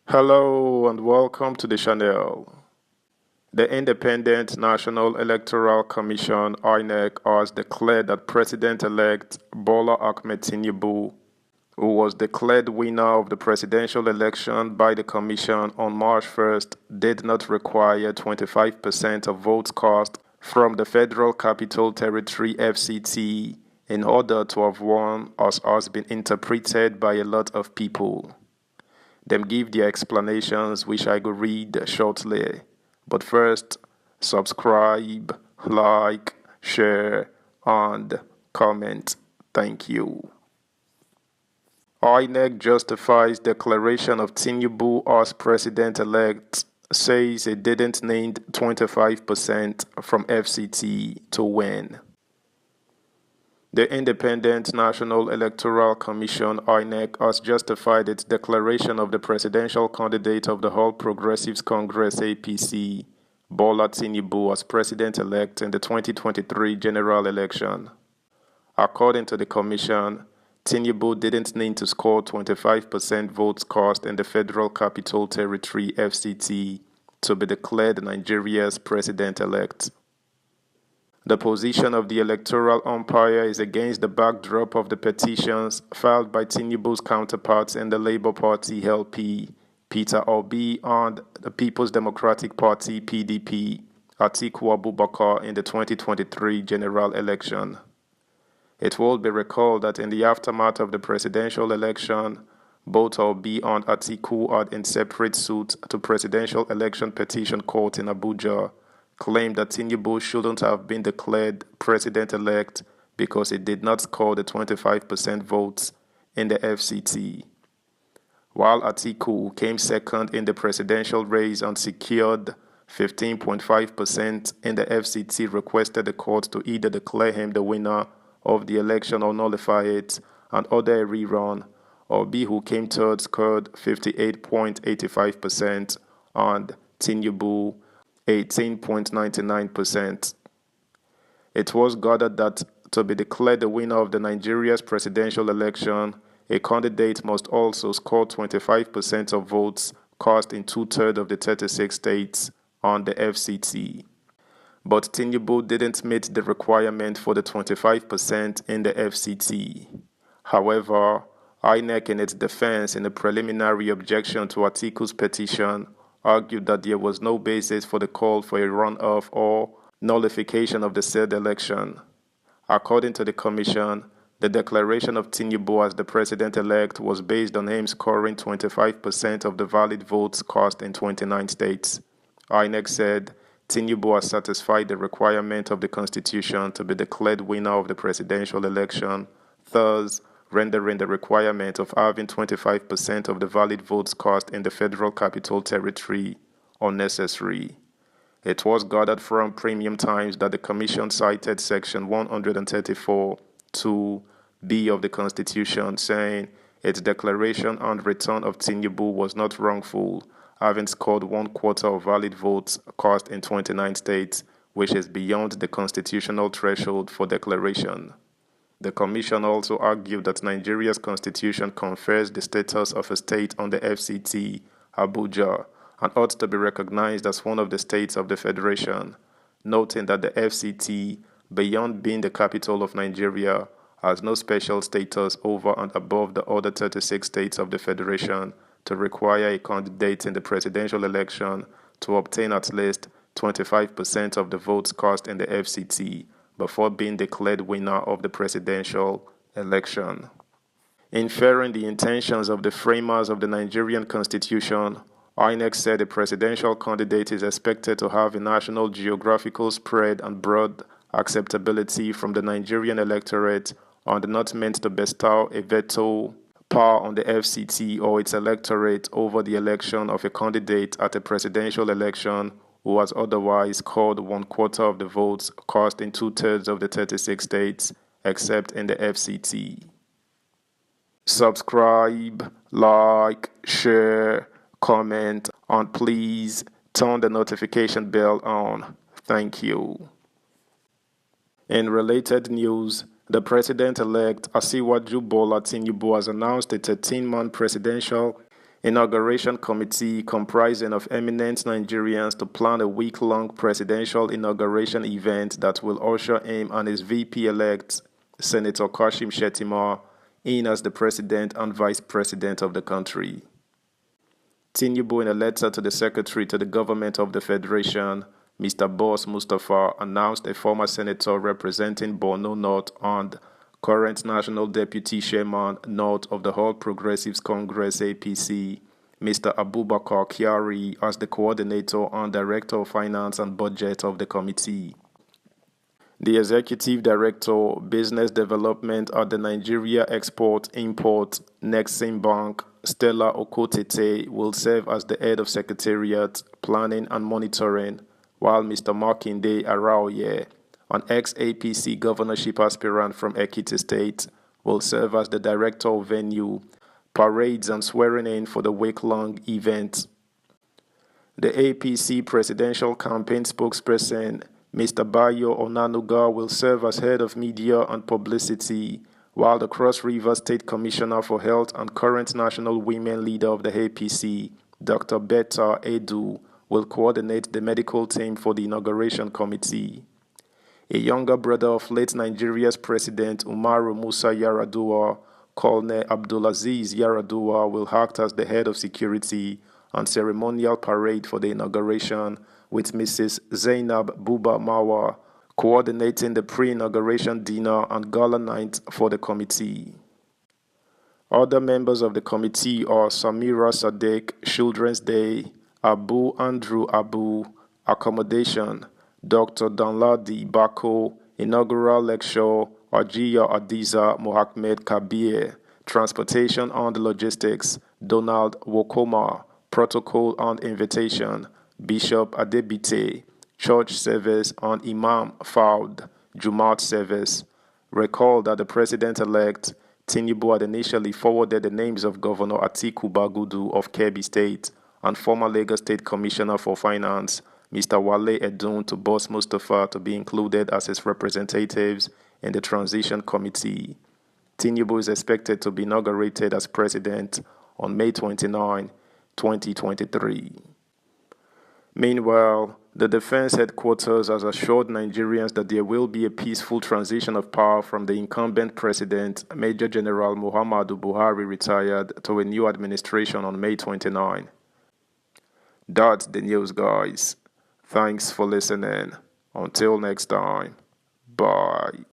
Hello and welcome to the channel. The Independent National Electoral Commission (INEC) has declared that President-elect Bola Ahmed Tinubu, who was declared winner of the presidential election by the Commission on March 1st, did not require 25% of votes cast from the Federal Capital Territory (FCT) in order to have won, as has been interpreted by a lot of people. Them give their explanations, which I will read shortly. But first, subscribe, like, share, and comment. Thank you. INEC justifies declaration of Tinubu as president-elect, says it didn't need 25% from FCT to win. The Independent National Electoral Commission (INEC) has justified its declaration of the presidential candidate of the All Progressives Congress (APC), Bola Tinubu, as president-elect in the 2023 general election. According to the commission, Tinubu didn't need to score 25% votes cast in the Federal Capital Territory (FCT) to be declared Nigeria's president-elect. The position of the electoral umpire is against the backdrop of the petitions filed by Tinubu's counterparts in the Labour Party (LP), Peter Obi, and the People's Democratic Party (PDP), Atiku Abubakar, in the 2023 general election. It will be recalled that in the aftermath of the presidential election, both Obi and Atiku had in separate suits to Presidential Election Petition Court in Abuja claimed that Tinubu shouldn't have been declared president-elect because he did not score the 25% votes in the FCT. While Atiku came second in the presidential race and secured 15.5% in the FCT, requested the court to either declare him the winner of the election or nullify it and order a rerun. Obi, who came third, scored 58.85% and Tinubu 18.99%. It was gathered that to be declared the winner of the Nigeria's presidential election, a candidate must also score 25% of votes cast in two-thirds of the 36 states on the FCT. But Tinubu didn't meet the requirement for the 25% in the FCT. However, INEC, in its defense in a preliminary objection to Atiku's petition, argued that there was no basis for the call for a runoff or nullification of the said election. According to the commission, the declaration of Tinubu as the president-elect was based on him scoring 25% of the valid votes cast in 29 states. INEC said Tinubu has satisfied the requirement of the Constitution to be declared winner of the presidential election, thus rendering the requirement of having 25% of the valid votes cast in the Federal Capital Territory unnecessary. It was gathered from Premium Times that the Commission cited Section 134(2)(b) of the Constitution, saying its declaration and return of Tinubu was not wrongful, having scored 1/4 of valid votes cast in 29 states, which is beyond the constitutional threshold for declaration. The Commission also argued that Nigeria's constitution confers the status of a state on the FCT, Abuja, and ought to be recognized as one of the states of the Federation, noting that the FCT, beyond being the capital of Nigeria, has no special status over and above the other 36 states of the Federation to require a candidate in the presidential election to obtain at least 25% of the votes cast in the FCT before being declared winner of the presidential election. Inferring the intentions of the framers of the Nigerian Constitution, INEC said the presidential candidate is expected to have a national geographical spread and broad acceptability from the Nigerian electorate and not meant to bestow a veto power on the FCT or its electorate over the election of a candidate at a presidential election who has otherwise scored 1/4 of the votes cast in two-thirds of the 36 states, except in the FCT. Subscribe, like, share, comment, and please turn the notification bell on. Thank you. In related news, the president-elect Asiwaju Bola Tinubu has announced a 13-man presidential Inauguration Committee comprising of eminent Nigerians to plan a week-long presidential inauguration event that will usher him and his VP-elect, Senator Kashim Shettima, in as the president and vice president of the country. Tinubu, in a letter to the Secretary to the Government of the Federation, Mr. Boss Mustapha, announced a former senator representing Borno North and current National Deputy Chairman North of the All Progressives Congress APC, Mr. Abubakar Kyari, as the coordinator and director of finance and budget of the committee. The executive director, business development at the Nigeria Export-Import Nexim Bank, Stella Okotete, will serve as the head of secretariat, planning and monitoring, while Mr. Makinde Araoye, an ex-APC governorship aspirant from Ekiti State, will serve as the director of venue, parades and swearing-in for the week-long event. The APC presidential campaign spokesperson, Mr. Bayo Onanuga, will serve as head of media and publicity, while the Cross River State Commissioner for Health and current national women leader of the APC, Dr. Betta Edu, will coordinate the medical team for the inauguration committee. A younger brother of late Nigeria's President Umaru Musa Yar'Adua, Colonel Abdulaziz Yar'Adua, will act as the head of security and ceremonial parade for the inauguration, with Mrs. Zainab Buba Mawa coordinating the pre-inauguration dinner and gala night for the committee. Other members of the committee are Samira Sadiq, Children's Day, Abu Andrew Abu, Accommodation, Dr. Danladi Bako, Inaugural Lecture, Ajiya Adiza Mohamed Kabir, Transportation and Logistics, Donald Wokoma, Protocol and Invitation, Bishop Adebite, Church Service and Imam Fawd, Jumat Service. Recall that the President-elect, Tinubu, had initially forwarded the names of Governor Atiku Bagudu of Kebbi State and former Lagos State Commissioner for Finance, Mr. Wale Edun, to Boss Mustapha to be included as his representatives in the Transition Committee. Tinubu is expected to be inaugurated as president on May 29, 2023. Meanwhile, the Defense Headquarters has assured Nigerians that there will be a peaceful transition of power from the incumbent president, Major General Muhammadu Buhari, retired, to a new administration on May 29. That's the news, guys. Thanks for listening. Until next time, bye.